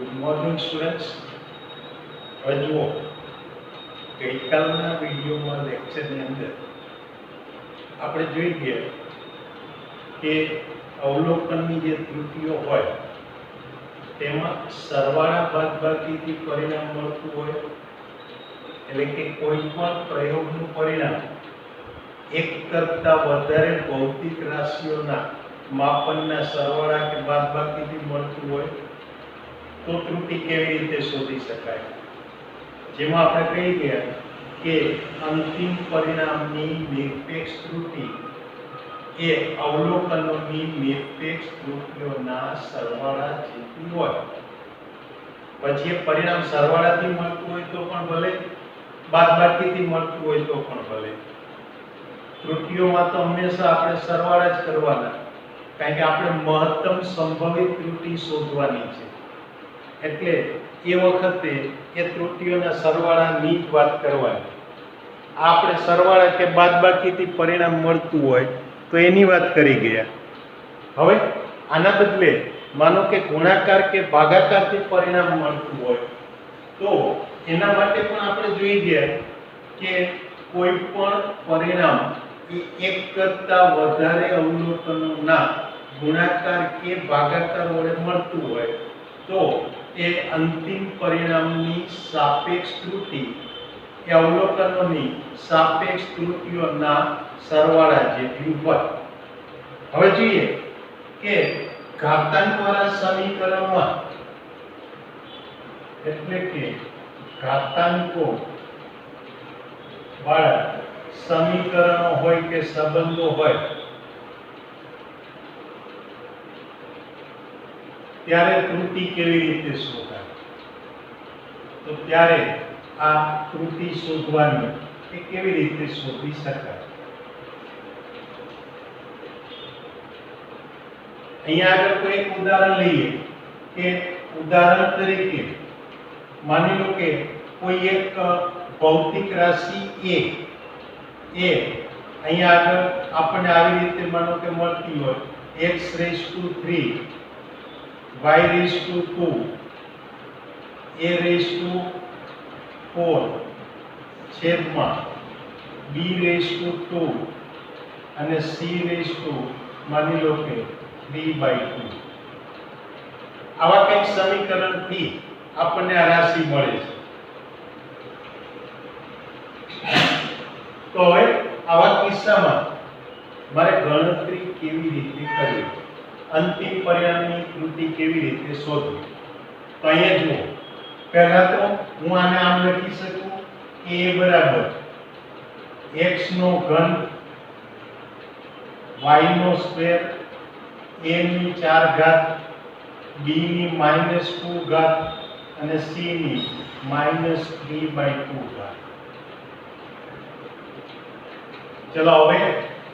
Good morning students. હવે જુઓ, ગઈકાલના વિડીયોમાં લેક્ચરની અંદર આપણે જોઈ ગયા કે અવલોકનની જે ત્રુટિઓ હોય તેમાં સરવાળા બાદબાકીથી પરિણામ મળતું હોય, એટલે કે કોઈ પણ પ્રયોગનું પરિણામ એક કરતાં વધારે ભૌતિક રાશિઓના માપનના સરવાળા કે બાદબાકીથી મળતું હોય તો ત્રુટિ કેવી રીતે શોધી શકાય. જેમાં આપણે કહી ગયા કે અંતિમ પરિણામની નિરપેક્ષ ત્રુટિ એ અવલોકનોની નિરપેક્ષ ત્રુટિઓના સરવાળા જેટલી હોય. પછી એ પરિણામ સરવાળાથી મળતું હોય તો પણ ભલે, બાદબાકીથી મળતું હોય તો પણ ભલે. ત્રુટિઓમાં તો હંમેશા આપણે સરવાળા જ કરવાના, કારણ કે આપણે મહત્તમ સંભવિત ત્રુટિ શોધવાની છે. એટલે એ વખતે એ ત્રુટિઓના સરવાળાની જ વાત કરવાની. આપણે સરવાળા કે બાદબાકીથી પરિણામ મળતું હોય તો એની વાત કરી ગયા. હવે આના બદલે માનો કે ગુણાકાર કે ભાગાકારથી પરિણામ મળતું હોય તો એના માટે પણ આપણે જોઈ ગયા કે કોઈ પણ પરિણામ એક કરતાં વધારે અવલોકનોના ગુણાકાર કે ભાગાકાર વડે મળતું હોય તો એ અંતિમ પરિણામની સાપેક્ષ ત્રુટિ એ અવલોકનોની સાપેક્ષ ત્રુટિઓના સરવાળા જેટલી હોય. હવે જોઈએ કે ઘાતાંકવાળા સમીકરણમાં, એટલે કે ઘાતાંકો વાળા સમીકરણો હોય કે સંબંધો હોય ત્યારે ત્રુટિ કેવી રીતે શોધાય. તો ત્યારે આ ત્રુટિ શોધવાની એ કેવી રીતે શોધી શકાય. અહીંયા આગળ કોઈ એક ઉદાહરણ લઈએ કે ઉદાહરણ તરીકે માની લો કે કોઈ એક ભૌતિક રાશિ a અહીંયા આગળ આપણને આવી રીતે માનો કે મળતી હોય x⁻³ y⁻², a⁻4 છેદમાં b⁻2 અને c⁻, માની લો કે 3/2. આવા કંઈક સમીકરણથી આપણને આ રાશિ મળે છે. તો હવે આવા કિસ્સામાં મારે ગણતરી કેવી રીતે કરવી, અંતિમ પરિણામની ત્રુટિ કેવી રીતે શોધવી. તો અહીંયા જુઓ, પહેલા તો હું આને આમ લખી શકું a બરાબર x નો ઘન y નો સ્ક્વેર a ની 4 ઘાત b ની -2 ઘાત અને c ની -3/2 ઘાત. ચલો હવે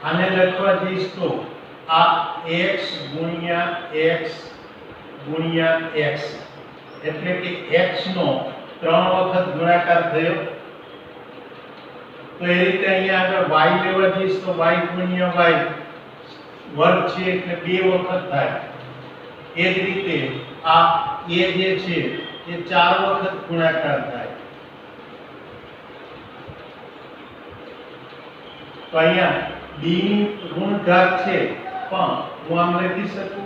આને લખવા જઈશ તો આ x ગુણ્યા x ગુણ્યા x, એટલે કે x નો 3 વખત ગુણાકાર થયો. તો એ રીતે અહીંયા આગળ y લેવા જઈશ તો y ગુણ્યા y વર્ગ છે એટલે 2 વખત થાય. એ જ રીતે આ a જે છે એ 4 વખત ગુણાકાર થાય. તો અહીંયા b ની ઋણ ઘાત છે પણ હું આમ લખી શકું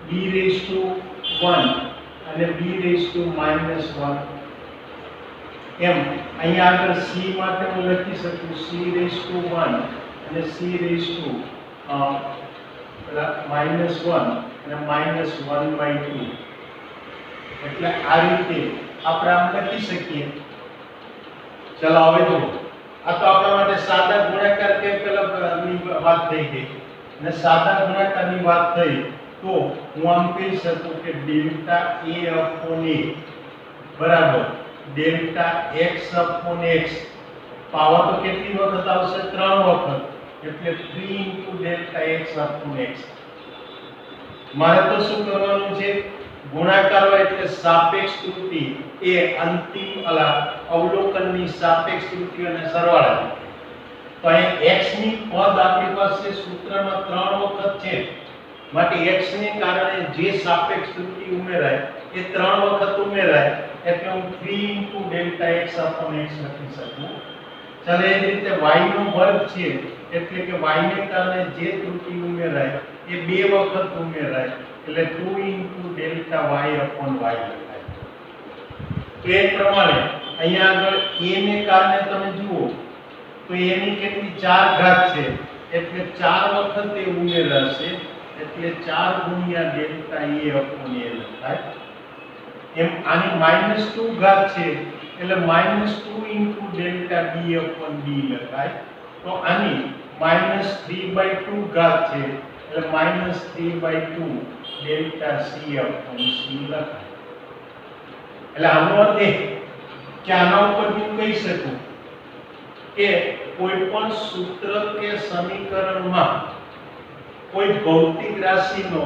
b⁻1 અને b⁻−1. એમ અહીંયા આગળ c માટે હું લખી શકું c⁻1 અને c⁻−1 અને -1/2. એટલે આ રીતે આપણે આમ લખી શકીએ. ચલો હવે જુઓ, આ તો આપણા માટે સાદા ગુણાકાર કે પેલાની વાત થઈ ગઈ, અને સાદા ગુણાકારની વાત થઈ તો હું આમ કહી શકું કે ડેલ્ટા a/a બરાબર ડેલ્ટા x/x. પાવર તો કેટલી વખત આવશે? 3 વખત, એટલે 3 * ડેલ્ટા x/x. મારે તો શું કરવાનું છે? ગુણાકાર હોય એટલે સાપેક્ષ ત્રુટિ એ અંતિમ અવલોકનની સાપેક્ષ ત્રુટિઓને સરવાળા. તો અહીં x ની પદ આપણી પાસે સૂત્રમાં 3 વખત છે માટે x ને કારણે જે સાપેક્ષ ત્રુટિ ઉમેરાય એ 3 વખત ઉમેરાય એટલે હું 3 ડેલ્ટા x લખી શકું. ચાલો એ જ રીતે y નો વર્ગ છે એટલે કે y ને કારણે જે ત્રુટિ ઉમેરાય એ 2 વખત ઉમેરાય એટલે 2 ડેલ્ટા y લખાય. તો એ પ્રમાણે અહીંયા આગળ a ને કારણે તમે જુઓ તો a ની કેટલી 4 ઘાત છે એટલે 4 વખત એ ઉમેરાશે એટલે 4 ગુણ્યા ડેલ્ટા a લખાય. એમ આની -2 ઘાત છે એટલે -2 ડેલ્ટા b લખાય. તો આની -3/2 ઘાત છે એટલે -3/2 ડેલ્ટા c લખાય. એટલે આનો અર્થ એ કે આના ઉપરથી હું કહી શકું કે કોઈ પણ સૂત્ર કે સમીકરણમાં કોઈ ભૌતિક રાશિનો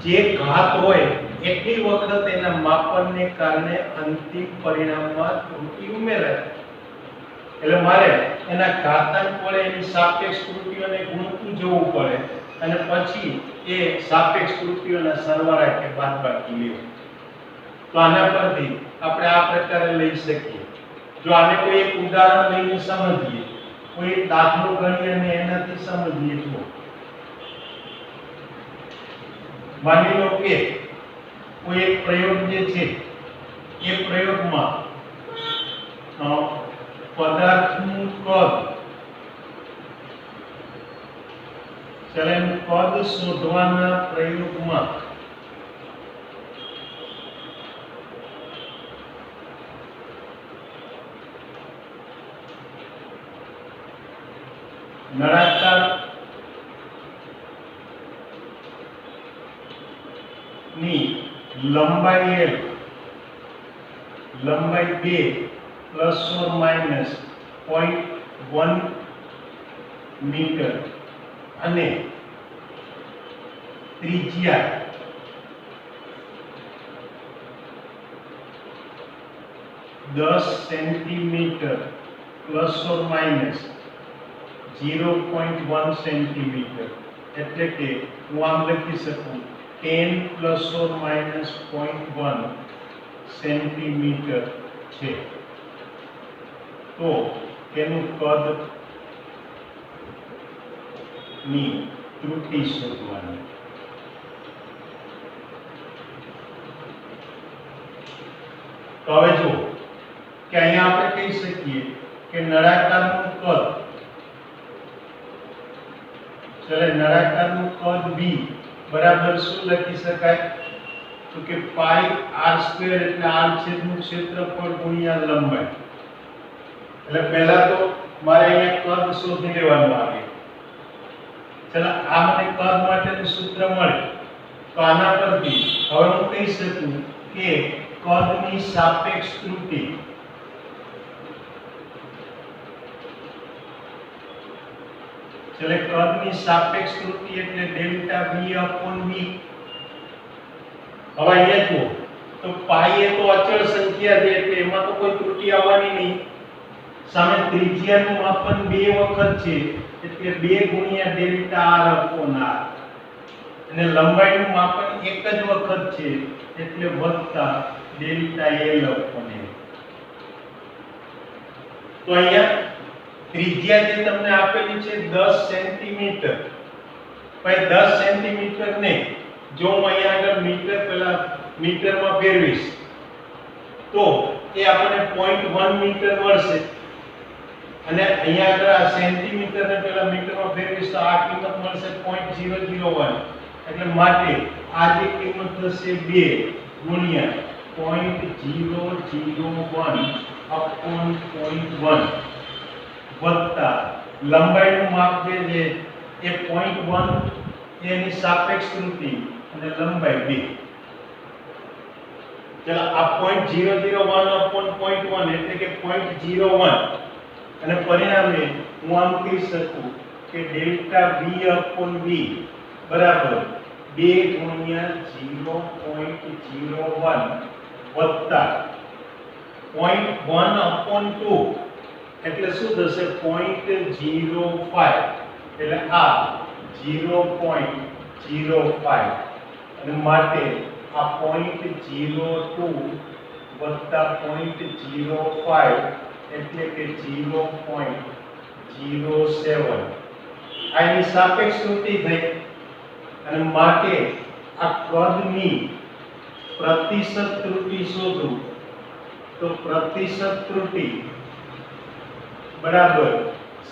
જે ઘાત હોય એટલી વખત એના માપનને કારણે અંતિમ પરિણામમાં ત્રુટિ ઉમેરાય. એટલે મારે એના ઘાતાંક વડે એની સાપેક્ષ ત્રુટિઓને ગુણતું જવું પડે અને પછી એ સાપેક્ષ ત્રુટિઓના સરવાળા કે બાદબાકી લેવું. તો આના પરથી આપણે આ પ્રકારે લઈ શકીએ. જો આને કોઈ એક ઉદાહરણ લઈને સમજીએ, કોઈ એક દાખલો ગણીએ અને એનાથી સમજીએ તો માની લો કે કોઈ એક પ્રયોગ જે છે એ પ્રયોગમાં પદાર્થનું કદ ચલનું કદ શોધવાના પ્રયોગમાં નળાકાર ની લંબાઈ L લંબાઈ 2 ± 0.1 મીટર અને ત્રિજ્યા 10 સેન્ટીમીટર ± 0.1 સેન્ટીમીટર એટલે કે હું આમ લખી શકું 10 ± 0.1 સેન્ટીમીટર છે. તો તેનું કદ ની ત્રુટિ શોધવાની. તો હવે જુઓ કે અહીંયા આપણે કહી શકીએ કે નળાકારનું કદ નળાકારનું કદ b બરાબર શું લખી શકાય તો કે પાઈ r² એટલે r છેદનું ક્ષેત્રફળ ગુણ્યા લંબાઈ. એટલે પહેલા તો મારે અહીંયા કદ શોધી લેવાનું આવે. ચલો આ મને કદ માટેનું સૂત્ર મળે તો આના પરથી હવે હું કહી શકું કે કદની સાપેક્ષ ત્રુટિ કદની સાપેક્ષ ત્રુટિ એટલે ડેલ્ટા v/v. હવે અહીંયા જુઓ તો પાઈ એ તો અચળ સંખ્યા છે એટલે એમાં તો કોઈ ત્રુટિ આવવાની નહીં. સામે ત્રિજ્યાનું માપન 2 વખત છે એટલે 2 ગુણ્યા ડેલ્ટા r/r અને લંબાઈનું માપન એક જ વખત છે એટલે વત્તા ડેલ્ટા l/l. તો અહીંયા ત્રિજ્યા જે તમને આપેલી છે 10 સેન્ટીમીટર. ભાઈ 10 સેન્ટીમીટર ને જો હું અહીંયા આગળ મીટર પહેલા મીટરમાં ફેરવીશ તો એ આપણને 0.1 મીટર મળશે અને અહીંયા આગળ આ સેન્ટીમીટરને પહેલા મીટરમાં ફેરવીશ તો આ કિંમત મળશે 0.001. એટલે માટે આ જે કિંમત થશે 2 ગુણ્યા 0.001/0.1 વત્તા લંબાઈનું માપ જે છે એ 0.1 એની સાપેક્ષ ત્રુટિ અને લંબાઈ 2. ચલો આ 0.001/0.1 એટલે કે 0.01 અને પરિણામે હું આમ કહી શકું કે ડેલ્ટા v/v બરાબર 2 ગુણ્યા 0.01 વત્તા 0.1/2 એટલે શું થશે 0.05 એટલે આ 0.04 0.05 અને માટે આ 0.02 વત્તા 0.05 એટલે કે 0.07 આ એની સાપેક્ષ ત્રુટિ થઈ અને માટે આ કદની પ્રતિશત ત્રુટિ શોધું તો પ્રતિશત ત્રુટિ બરાબર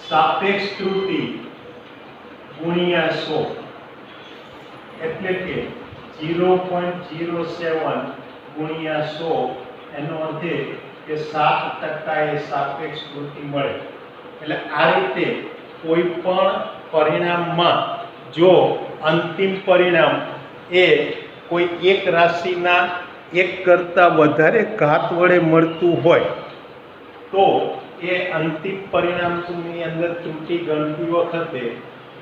સાપેક્ષ ત્રુટિ ગુણ્યા 100 એટલે કે 0.07 ગુણ્યા 100 એનો અર્થ એ કે 7% એ સાપેક્ષ ત્રુટિ મળે. એટલે આ રીતે કોઈ પણ પરિણામમાં જો અંતિમ પરિણામ એ કોઈ એક રાશિના એક કરતાં વધારે ઘાત વડે મળતું હોય તો એ અંતિમ પરિણામની અંદર ત્રુટિ ગણતી વખતે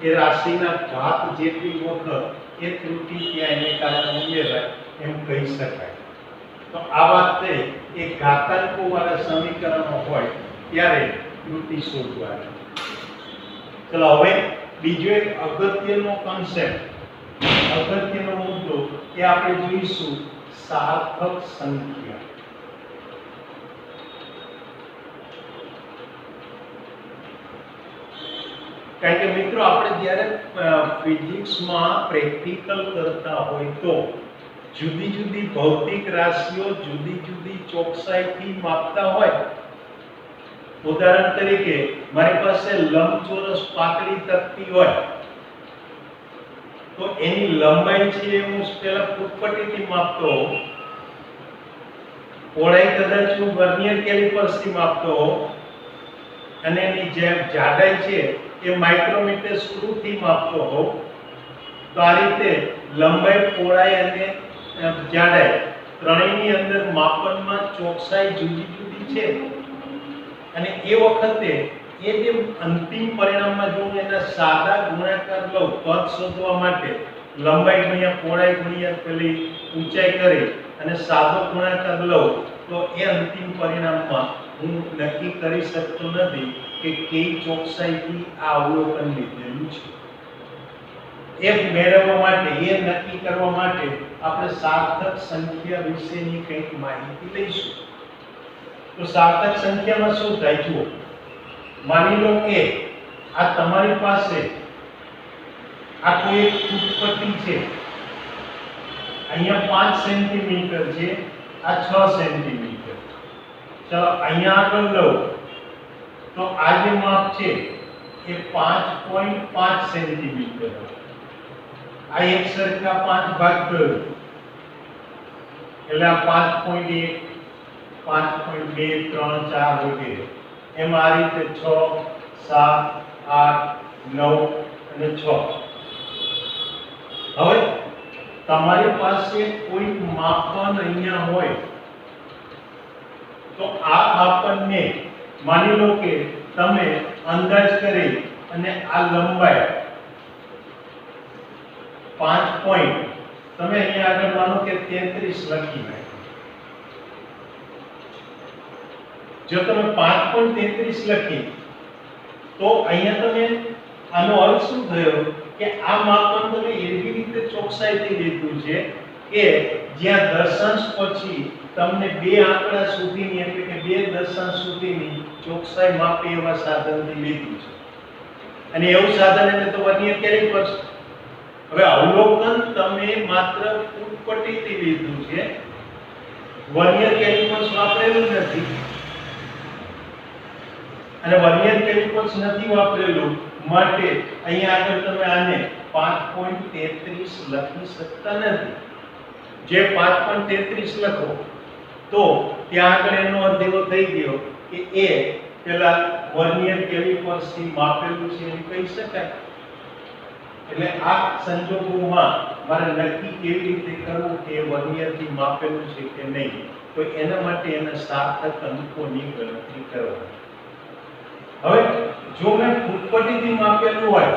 એ રાશિના ઘાત જેટલી વખત એ ત્રુટિ ત્યાં એને કારણે ઉમેરાય એમ કહી શકાય. તો આ વાતે એ ઘાતાંકો વાળા સમીકરણો હોય ત્યારે ત્રુટિ શોધવાની. ચલો હવે બીજો એક અગત્યનો કોન્સેપ્ટ, અગત્યનો મુદ્દો એ આપણે જોઈશું સાર્થક સંખ્યા. કારણ કે મિત્રો આપણે જ્યારે ફિઝિક્સમાં પ્રેક્ટિકલ કરતા હોય તો જુદી જુદી ભૌતિક રાશિઓ જુદી જુદી ચોકસાઈથી માપતા હોય. ઉદાહરણ તરીકે મારી પાસે લંબચોરસ પાતળી તકતી હોય તો એની લંબાઈ છે હું પહેલા ફૂટપટ્ટીથી માપતો હોઉં, પહોળાઈ કદાચ હું વર્નિયર કેલિપર્સથી માપતો હોઉં અને એની જે જાડાઈ છે એ માઇક્રોમીટર સ્ક્રૂથી માપતો હોઉં. તો આ રીતે લંબાઈ, પહોળાઈ અને જાડાઈ ત્રણેયની અંદર માપનમાં ચોકસાઈ જુદી જુદી છે અને એ વખતે એ જે અંતિમ પરિણામમાં જો હું એના સાદા ગુણાકાર લઉં પદ શોધવા માટે લંબાઈ ગુણ્યા પહોળાઈ ગુણ્યા પેલી ઊંચાઈ કરી અને સાદો ગુણાકાર લઉં તો એ અંતિમ પરિણામમાં હું નક્કી કરી શકતો નથી કે કઈ ચોકસાઈથી આ અવલોકન લીધેલું છે. એ મેળવવા માટે, એ નક્કી કરવા માટે આપણે સાર્થક સંખ્યા વિશેની કંઈક માહિતી લઈશું. તો સાર્થક સંખ્યામાં શું થાય જુઓ, માની લો કે આ તમારી પાસે આ કોઈ એક ફૂટપટ્ટી છે, અહીંયા 5 સેન્ટીમીટર છે, આ 6 સેન્ટીમીટર. ચલો અહીંયા આગળ લો તો આ જે માપ છે એ 5.5 સેન્ટીમીટર. આ એક સરખા 5 ભાગ કર્યો એટલે આ 5.1 5.2 3 4 વગેરે એમ આ રીતે 6 7 8 9 અને 6. હવે તમારી પાસે કોઈ માપન અહીંયા હોય તો આ માપનને માની લો કે તમે અંદાજ કરી અને આ લંબાઈ 5 પોઈન્ટ તમે અહીંયા આગળ માનો કે 33 લખી નાખો. જો તમે 5.33 લખી તો અહીંયા તમે આનો અર્થ શું થયો કે આ માપન તમે એવી રીતે ચોકસાઈથી લીધું છે કે જ્યાં દશાંશ પછી તમને બે આંકડા સુધીની એટલે કે બે દશાંશ સુધીની ચોકસાઈ માપે એવા સાધનથી લીધું છે. અને એવું સાધન એટલે તો વર્નિયર કેલિપર્સ. હવે અવલોકન તમે માત્ર ફૂટપટ્ટીથી લીધું છે, વર્નિયર કેલિપર્સ વાપરેલું નથી. અને વર્નિયર કેલિપર્સ નથી વાપરેલું માટે અહીંયા આગળ તમે આને 5.33 લખી શકતા નથી. જે 5.33 લખો તો ત્યાં આગળ એનો અર્થ એવો થઈ ગયો કે એ પેલા વર્નિયર કેલિપર્સથી માપેલું છે એમ કહી શકાય. એટલે આ સંજોગોમાં મારે નક્કી કેવી રીતે કરવું કે વર્નિયરથી માપેલું છે કે નહીં, તો એના માટે એના સાર્થક અંકોની ગણતરી કરવાની. હવે જો મેં ફૂટપટ્ટીથી માપેલું હોય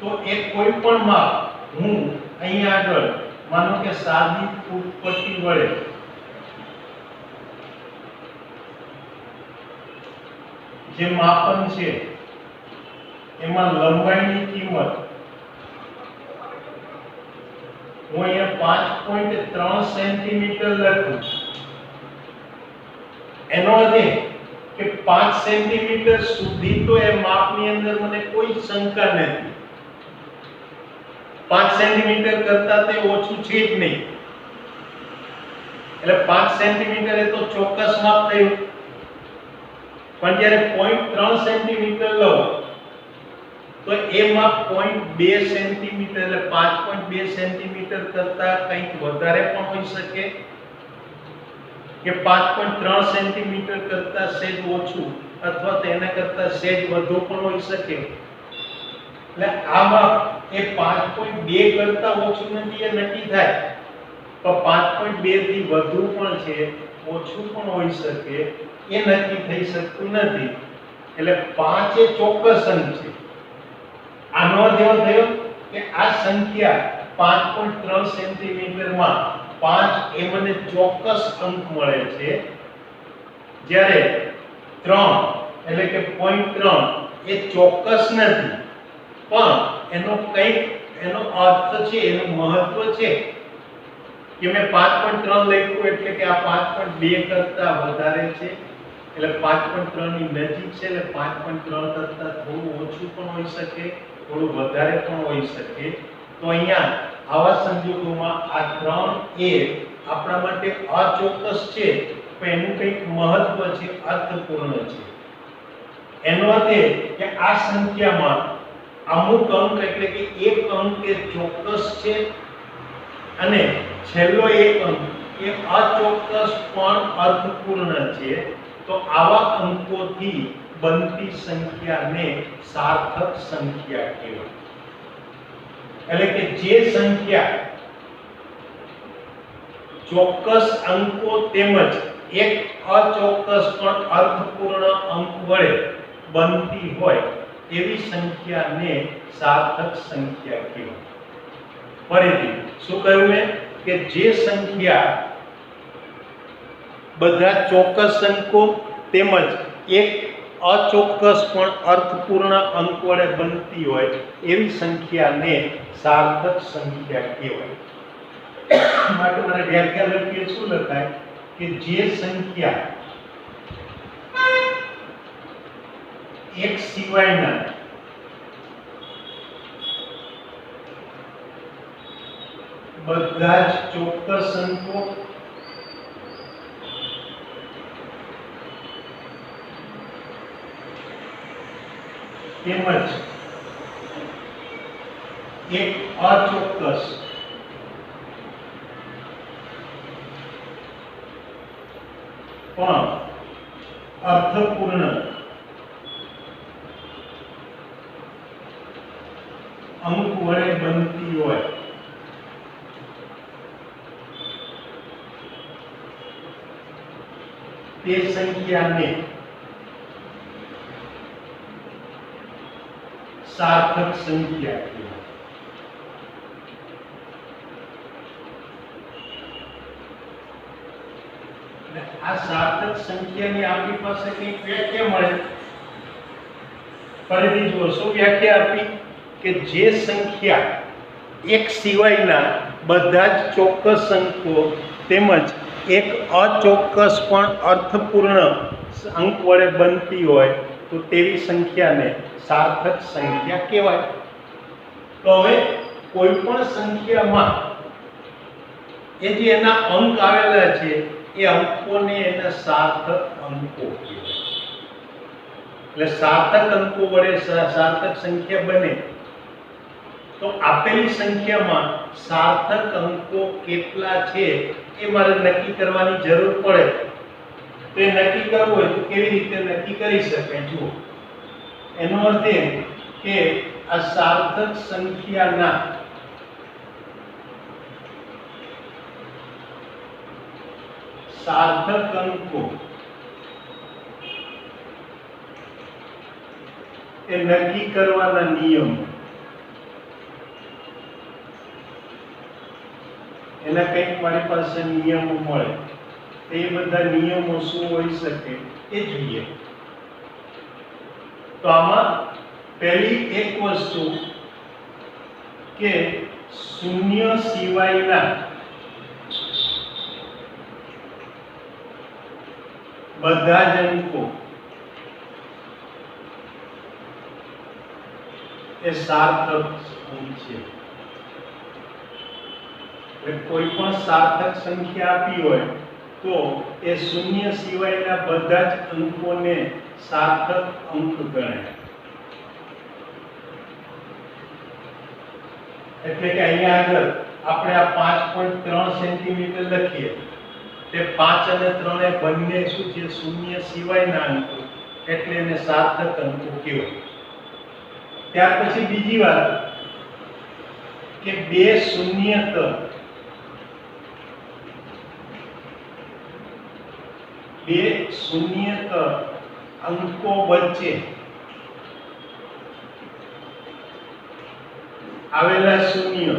તો એક કોઈ પણ માપ હું અહીંયા આગળ માનો કે સાદી ફૂટપટ્ટી વડે જે માપન છે એમાં લંબાઈની કિંમત હું અહીંયા 5.3 સેન્ટીમીટર લખું, એનો અર્થ એ કે 5 સેન્ટીમીટર સુધી તો એ માપની અંદર મને કોઈ શંકા નથી. 5 સેન્ટીમીટર કરતા તે ઓછું છે જ નહીં, એટલે 5 સેન્ટીમીટર એ તો ચોક્કસ માપ થયું. પણ જ્યારે 0.3 સેન્ટીમીટર લો તો એ માપ 0.2 સેન્ટીમીટર એટલે 5.2 સેન્ટીમીટર કરતા કંઈક વધારે પણ હોઈ શકે કે 5.3 સેન્ટીમીટર કરતા સહેજ ઓછું અથવા તેના કરતા સહેજ વધુ પણ હોઈ શકે. એટલે આ માપ એ 5.2 કરતા ઓછું નથી એ નક્કી થાય, તો 5.2 થી વધુ પણ છે, ઓછું પણ હોઈ શકે, એ નક્કી થઈ શકતું નથી. એટલે 5 એ ચોક્કસ અંક છે. આનો અર્થ એવો થયો કે આ સંખ્યા 5.3 સેન્ટીમીટરમાં 5 એ મને ચોક્કસ અંક મળે છે, જ્યારે 3 એટલે કે 0.3 એ ચોક્કસ નથી, પણ એનો કંઈક એનો અર્થ છે, એનું મહત્વ છે કે મેં 5.3 લખ્યું એટલે કે આ 5.2 કરતા વધારે છે, એટલે 5.3 ની નજીક છે, એટલે 5.3 કરતા થોડું ઓછું પણ હોઈ શકે, થોડું વધારે પણ હોઈ શકે. તો અહીંયા આવા સંજોગોમાં આ 3 એ આપણા માટે અચોક્કસ છે, પણ એનું કંઈક મહત્વ છે, અર્થપૂર્ણ છે. એનો અર્થ એ કે આ સંખ્યામાં અમુક અંક એટલે કે એક અંક એ ચોક્કસ છે અને છેલ્લો એક અંક એ અચોક્કસ પણ અર્થપૂર્ણ છે. તો આવા અંકોથી બનતી સંખ્યાને સાર્થક સંખ્યા કહેવાય. એટલે કે જે સંખ્યા ચોક્કસ અંકો તેમજ એક અચોક્કસ પણ અર્થપૂર્ણ અંક વડે બનતી હોય એવી સંખ્યાને સાર્થક સંખ્યા કહેવાય. ફરીથી શું કહ્યું મેં કે જે સંખ્યા બધા ચોક્કસ અંકો તેમજ એક અચોક્કસ પણ અર્થપૂર્ણ અંક વડે બનતી હોય એવી સંખ્યાને સાર્થક સંખ્યા કહેવાય. માટે મારે વ્યાખ્યા લખીએ શું લખાય કે જે સંખ્યા એક સિવાયના બધા જ ચોક્કસ અંકો તેમજ એક અચોક્કસ પણ અર્થપૂર્ણ અંક વડે બનતી હોય તે સંખ્યાને સાર્થક સંખ્યા કહેવાય. આ સાર્થક સંખ્યાની આપણી પાસે કઈ વ્યાખ્યા મળે. ફરીથી જુઓ શું વ્યાખ્યા આપી કે જે સંખ્યા એક સિવાયના બધા જ ચોક્કસ અંકો તેમજ એક અચોક્કસ પણ અર્થપૂર્ણ અંક વડે બનતી હોય તો તેવી સંખ્યાને સાર્થક સંખ્યા કહેવાય. તો હવે કોઈ પણ સંખ્યામાં એ જે એના અંક આવેલા છે એ અંકોને એના સાર્થક અંકો કહેવાય. એટલે સાર્થક અંકો વડે સાર્થક સંખ્યા બને તો આપેલી સંખ્યામાં સાર્થક અંકો કેટલા છે એ મારે નક્કી કરવાની જરૂર પડે. તો એ નક્કી કરવું હોય તો કેવી રીતે નક્કી કરી શકાય? જુઓ, એનો અર્થ એ કે આ સાર્થક સંખ્યાના સાર્થક અંકો એ નક્કી કરવાના નિયમો, એના કંઈક મારી પાસે નિયમો મળે. એ બધા નિયમો શું હોઈ શકે એ જોઈએ. તો આમાં પહેલી એક વસ્તુ કે શૂન્ય સિવાયના બધા જ અંકો એ સાર્થક અંક છે। એટલે કોઈ પણ સાર્થક સંખ્યા આપી હોય તો એ શૂન્ય સિવાયના બધા જ અંકોને સાર્થક અંક ગણાય। એટલે કે અહીંયા આગળ આપણે આ 5.3 સેન્ટીમીટર લખીએ તે 5 અને 3 એ બંને શું છે શૂન્ય સિવાયના અંકો એટલે એને સાર્થક અંકો કહેવાય। ત્યાર પછી બીજી વાત કે બે શૂન્યતર અંકો વચ્ચે આવેલા શૂન્ય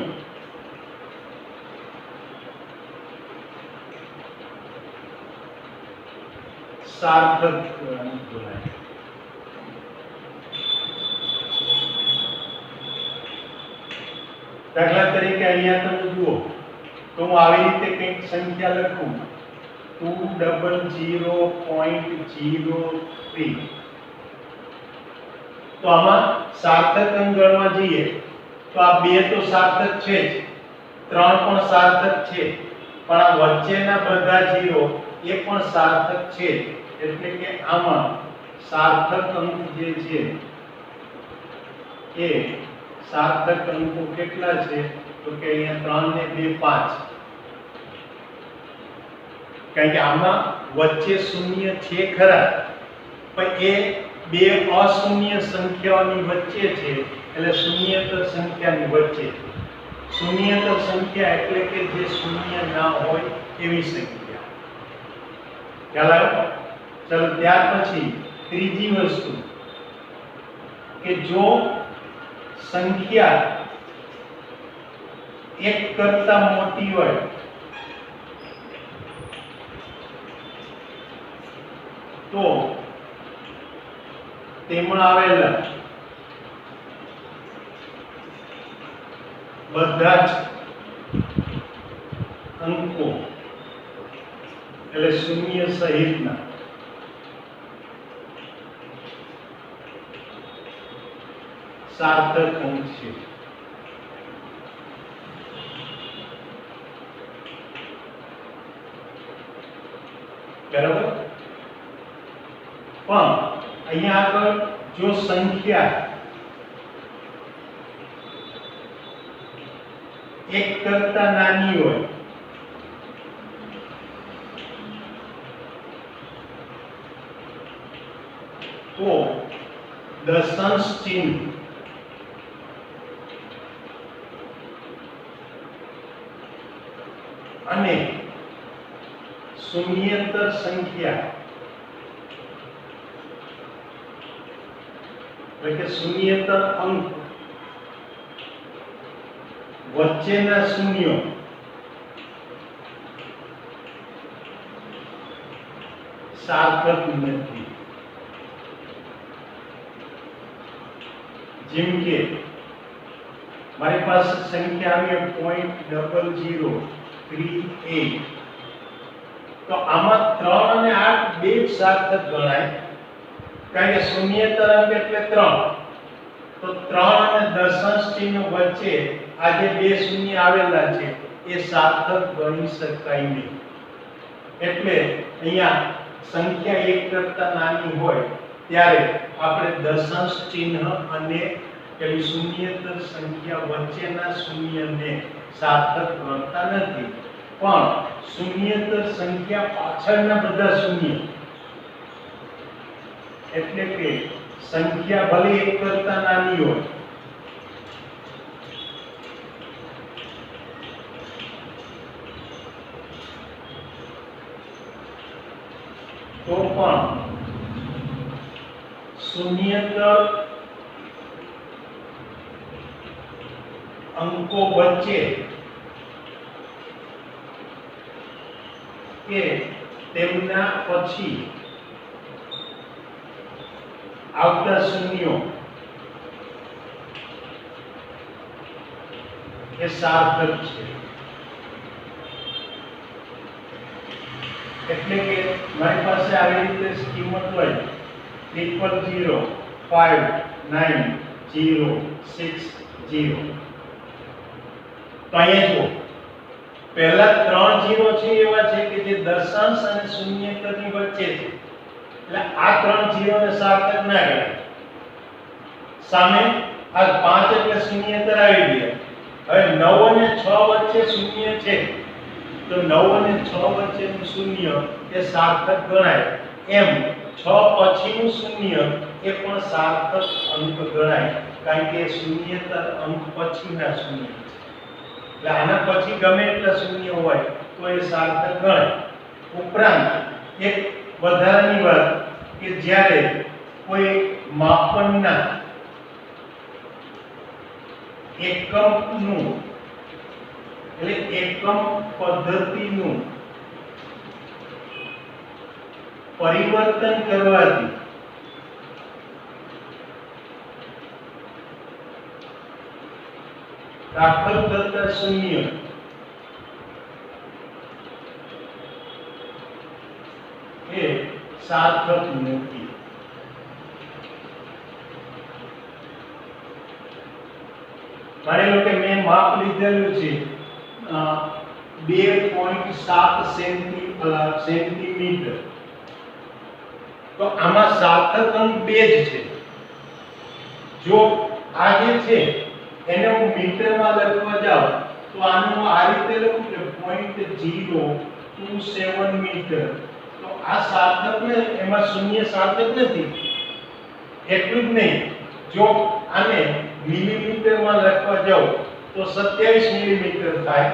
સાર્થક અંક ગણાય। દાખલા તરીકે અહીંયા તમે જુઓ તો હું આવી રીતે કંઈક સંખ્યા લખું 200.03 તો આમાં સાર્થક અંક ગણવા જઈએ તો આ બે તો સાર્થક છે જ, 3 પણ સાર્થક છે, પણ આ વચ્ચેના બધા જીરો એ પણ સાર્થક છે। એટલે કે આમાં સાર્થક અંક જે છે એ સાર્થક અંકો કેટલા છે તો કે અહીંયા 3 ને 2 5, કારણ કે આમાં વચ્ચે શૂન્ય છે ખરા પણ એ બે અશૂન્ય સંખ્યાઓની વચ્ચે છે એટલે શૂન્યતર સંખ્યાની વચ્ચે। શૂન્યતર સંખ્યા એટલે કે જે શૂન્ય ના હોય એવી સંખ્યા। ખ્યાલ આવ્યો? ચલો ત્યાર પછી ત્રીજી વસ્તુ કે જો સંખ્યા એક કરતા મોટી હોય તો તેમાં આવેલા બધા જ અંકો એટલે શૂન્ય સહિતના સાર્થક અંક છે। બરાબર? પણ અહીંયા આગળ જો સંખ્યા એક કરતા નાની હોય તો દશાંશ ચિહ્ન અને શૂન્યતર સંખ્યા એટલે કે શૂન્યતર અંક વચ્ચેના શૂન્યો સાર્થક નથી। જેમ કે મારી પાસે સંખ્યા આવી 0.0038 તો આમાં 3 અને 8 બે સાર્થક ગણાય, કારણ કે શૂન્યતર અંક એટલે 3 તો 3 અને દશાંશ ચિહ્ન વચ્ચે આ જે બે શૂન્ય આવેલા છે એ સાર્થક ગણી શકાય નહીં। એટલે અહીંયા સંખ્યા એક કરતા નાની હોય ત્યારે આપણે દશાંશ ચિહ્ન અને પેલી શૂન્યતર સંખ્યા વચ્ચેના શૂન્યને સાર્થક ગણતા નથી, પણ શૂન્યતર સંખ્યા પાછળના બધા શૂન્ય એટલે કે સંખ્યા ભલે એક કરતા નાની હોય તો પણ શૂન્યતર અંકો વચ્ચે કે તેમના પછી આવતા શૂન્યો એ સાર્થક છે। એટલે કે મારી પાસે આવી રીતે કિંમત હોય 000 5 9 0 6 0 તો અહીંયા જુઓ પહેલા 3 0 છે એવા છે કે જે દશાંશ અને શૂન્યતરની વચ્ચે છે, એટલે આ 3 0 ને સાર્થક ના ગણાય। સામે આ 5 એટલે શૂન્યતર આવી ગયા। હવે 9 અને 6 વચ્ચે શૂન્ય છે તો 9 અને 6 વચ્ચેનું શૂન્ય એ સાર્થક ગણાય। એમ 6 પછીનું શૂન્ય એ પણ સાર્થક અંક ગણાય, કારણ કે શૂન્યતર અંક પછીના શૂન્ય છે, એટલે આના પછી ગમે એટલા શૂન્ય હોય તો એ સાર્થક ગણાય। ઉપરાંત એક વધારાની વાત કે જ્યારે કોઈ માપનના એકમનું એટલે એકમ પદ્ધતિનું પરિવર્તન કરવાથી દાખલ કરતા શૂન્ય એ સાર્થક નથી। માની લો કે મેં માપ લીધેલું છે 2.7 સેન્ટીમીટર, તો આમાં સાર્થક અંક 2 જ છે। જો આ જે છે એને હું મીટરમાં લખવા જાઉં તો આનું આ રીતે લખું કે 0.027 મીટર, તો આ સાર્થક ને એમાં શૂન્ય સાર્થક નથી। એટલું જ નહીં, જો આને મિલીમીટરમાં લખવા જાઉં તો 27 મિલીમીટર થાય,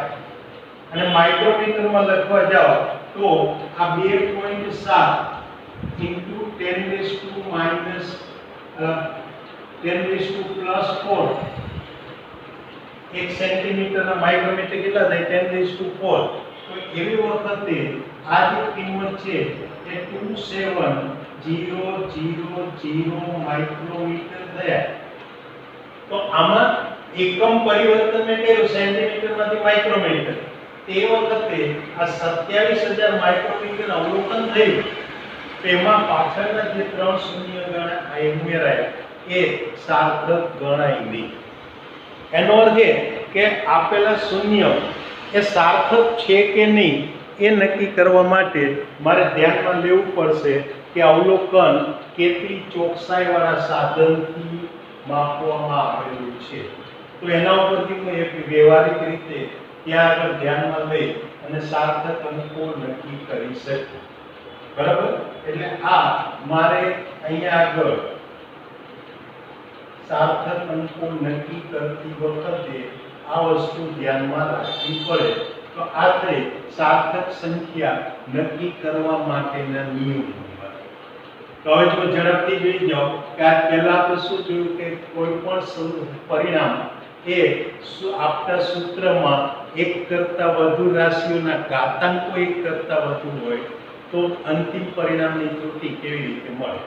અને માઇક્રોમીટરમાં લખવા જાઓ તો આ 2.7 into 10⁻⁴ 1 સેન્ટીમીટરના માઇક્રોમીટર કેટલા થાય 10⁴। તો એવી વખતે આ જે કિંમત છે એ 27000 માઇક્રોમીટર થયા। તો આમાં એકમ પરિવર્તન મેં કર્યું સેન્ટીમીટરમાંથી માઇક્રોમીટર, તે વખતે આ 27000 માઇક્રોમીટર અવલોકન થયું, તેમાં પાછળના જે 3 શૂન્ય ગણા ઉમેરાય એ સાર્થક ગણાય નહીં। એનો અર્થ એ કે આપેલા શૂન્ય એ સાર્થક છે કે નહીં એ નક્કી કરવા માટે મારે ધ્યાનમાં લેવું પડશે કે અવલોકન કેટલી ચોકસાઈવાળા સાધનથી માપવામાં આવેલું છે। તો એના ઉપરથી હું એક વ્યવહારિક રીતે ત્યાં આગળ ધ્યાનમાં લઈ અને સાર્થક અંકો નક્કી કરી શકું। બરાબર, એટલે આ મારે અહીંયા આગળ સાર્થક અંકો નક્કી કરતી વખતે આ વસ્તુ ધ્યાનમાં રાખવી પડે। તો આ થઈ સાર્થક સંખ્યા નક્કી કરવા માટેના નિયમો। તો હવે જો ઝડપથી જોઈ જાઓ કે આ પહેલા આપણે શું જોયું કે કોઈ પણ પરિણામ એ આપણા સૂત્રમાં એક કરતા વધુ રાશિઓના ઘાતાંકો એક કરતા વધુ હોય તો અંતિમ પરિણામની ત્રુટિ કેવી રીતે મળે।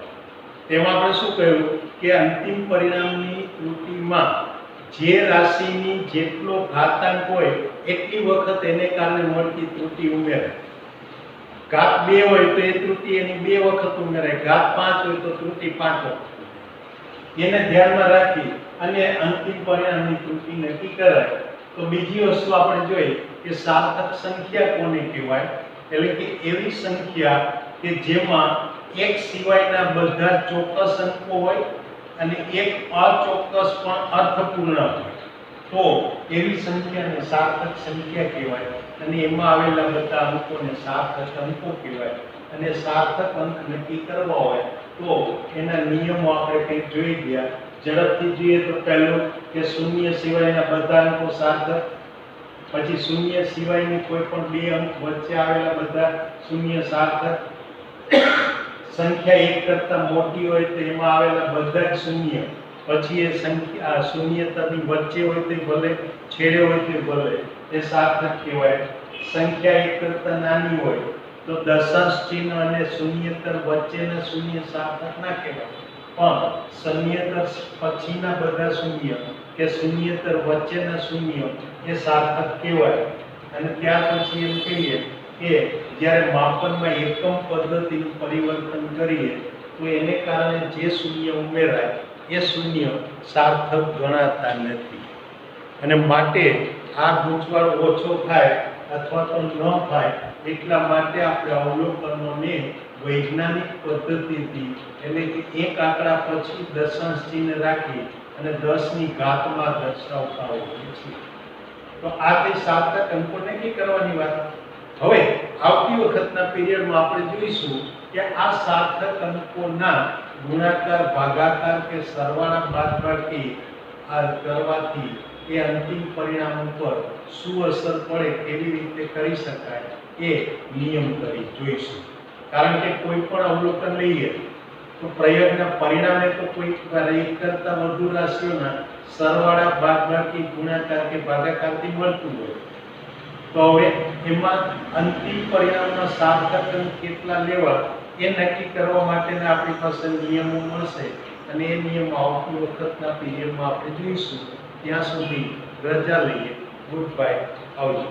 તેમાં આપણે શું કહ્યું કે અંતિમ પરિણામની ત્રુટિમાં જે રાશિની જેટલો ઘાતાંક હોય એટલી વખત એને કારણે મળતી ત્રુટિ ઉમેરાય। ઘાત 2 હોય તો એ ત્રુટિ એની 2 વખત ઉમેરાય, ઘાત 5 હોય તો ત્રુટિ 5 વખત, એને ધ્યાનમાં રાખી અને અંતિમ પરિણામની ત્રુટિ નક્કી કરાય। તો બીજી વસ્તુ આપણે જોઈ કે સાર્થક સંખ્યા કોને કહેવાય, એટલે કે એવી સંખ્યા કે જેમાં એક સિવાયના બધા ચોક્કસ અંકો હોય અને એક અચોક્કસ પણ અર્થપૂર્ણ હોય, તો એવી સંખ્યાને સાર્થક સંખ્યા કહેવાય અને એમાં આવેલા બધા અંકોને સાર્થક અંકો કહેવાય। અને સાર્થક અંક નક્કી કરવા હોય તો એના નિયમો આપણે કંઈક જોઈ ગયા। ઝડપથી જોઈએ તો પહેલું કે શૂન્ય સિવાયના બધા અંકો સાર્થક, પછી શૂન્ય સિવાયની કોઈ પણ 2 અંક વચ્ચે આવેલા બધા શૂન્ય સાર્થક, સંખ્યા 1 કરતા મોટી હોય તો એમાં આવેલા બધા જ શૂન્ય, પછી એ સંખ્યા શૂન્યતાની વચ્ચે હોય તો ભલે, છેડે હોય તો ભલે, એ સાર્થક કહેવાય। સંખ્યા 1 કરતા નાની હોય તો દશાંશ ચિહ્ન અને શૂન્યતર વચ્ચેના શૂન્ય સાર્થક ના કહેવાય, પણ શૂન્યતર પછીના બધા શૂન્ય કે શૂન્યતર વચ્ચેના શૂન્ય એ સાર્થક કહેવાય. અને ત્યાર પછી એમ કહીએ કે જ્યારે માપનમાં એકમ પદ્ધતિનું પરિવર્તન કરીએ તો એને કારણે જે શૂન્ય ઉમેરાય એ શૂન્ય સાર્થક ગણાતા નથી. અને માટે આ ગૂંચવાડ ઓછો થાય અથવા તો ન થાય એટલા માટે આપણે અવલોકનોને વૈજ્ઞાનિક પદ્ધતિથી એટલે કે એક આંકડા પછી દશાંશ ચિહ્ન રાખી અને 10ની ઘાતમાં દર્શાવતા હોઈએ છીએ. તો આ તે સાર્થક અંકો નક્કી કરવાની વાત. હવે આવતી વખતના પીરિયડમાં આપણે જોઈશું કે આ સાર્થક અંકોના ગુણાકાર, ભાગાકાર કે સરવાળા બાદબાકી આ કરવાથી એ અંતિમ પરિણામ ઉપર શું અસર પડે, કેવી રીતે કરી શકાય એ નિયમ કરી જોઈશું. કારણ કે કોઈ પણ અવલોકન લઈએ તો પ્રયોગના પરિણામે તો કોઈ એક કરતાં વધુ રાશિઓના સરવાળા, બાદબાકી, ગુણાકાર કે ભાગાકારથી મળતું હોય. તો હવે એમાં અંતિમ પરિણામના સાર્થક અંક કેટલા લેવા એ નક્કી કરવા માટેના આપણી પાસે નિયમો મળશે અને એ નિયમો આવતી વખતના પીરિયડમાં આપણે જોઈશું. ત્યાં સુધી રજા લઈએ. ગુડ બાય, આવજો.